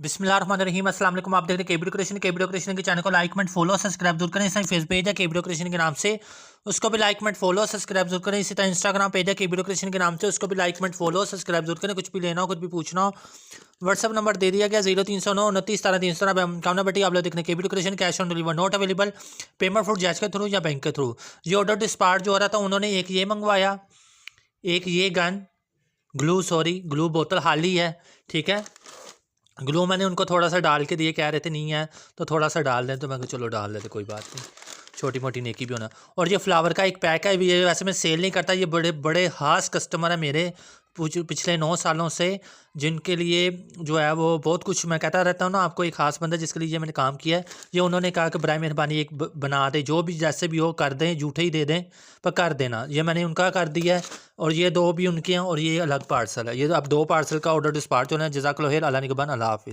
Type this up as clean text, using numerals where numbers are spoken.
बिस्मिल्लाहिर्रहमानिर्रहीम अस्सलाम वालेकुम। आप देख रहे हैं केबी डेकोरेशन के चैनल को लाइक कमेंट फॉलो सब्सक्राइब जरूर करें। इस फेस पेज है केबी डेकोरेशन के नाम से, उसको भी लाइक कमेंट फॉलो सब्सक्राइब जरूर करें। इसी तरह इंस्टाग्राम पेज है केबी डेकोरेशन के नाम से, उसको भी लाइक कमेंट फॉलो सब्सक्राइब जरूर करें। कुछ भी लेना हो कुछ भी पूछना हो व्हाट्सअप नंबर दे दिया गया 0309 29 13 313 कामना बेटी। आप लोग देखने केबी decoration cash on deliver not available, payment for Jazz के थ्रू या बैंक के थ्रू। ये ऑर्डर डिस्पार्ट जो हो रहा था, उन्होंने एक ये मंगवाया, एक ये गन ग्लू बोतल खाली है, ठीक है। ग्लू मैंने उनको थोड़ा सा डाल के दिए, कह रहे थे नहीं है तो थोड़ा सा डाल दें, तो मैं चलो डाल देते, कोई बात नहीं, छोटी मोटी नेकी भी होना। और ये फ्लावर का एक पैक है, ये वैसे मैं सेल नहीं करता, ये बड़े बड़े खास कस्टमर है मेरे पिछले 9 सालों से, जिनके लिए जो है वो बहुत कुछ मैं कहता रहता हूँ ना, आपको एक खास बंदा जिसके लिए ये मैंने काम किया है। ये उन्होंने कहा कि बराए मेहरबानी एक बना दे, जो भी जैसे भी हो कर दें, झूठे ही दे दें पर कर देना। ये मैंने उनका कर दिया है, और ये 2 भी उनके हैं, और ये अलग पार्सल है। ये अब 2 पार्सल का ऑर्डर डिस्पैच होना है। जज़ाकल्लाह खैर, अल्लाह निगहबान, अल्लाह हाफ़िज़।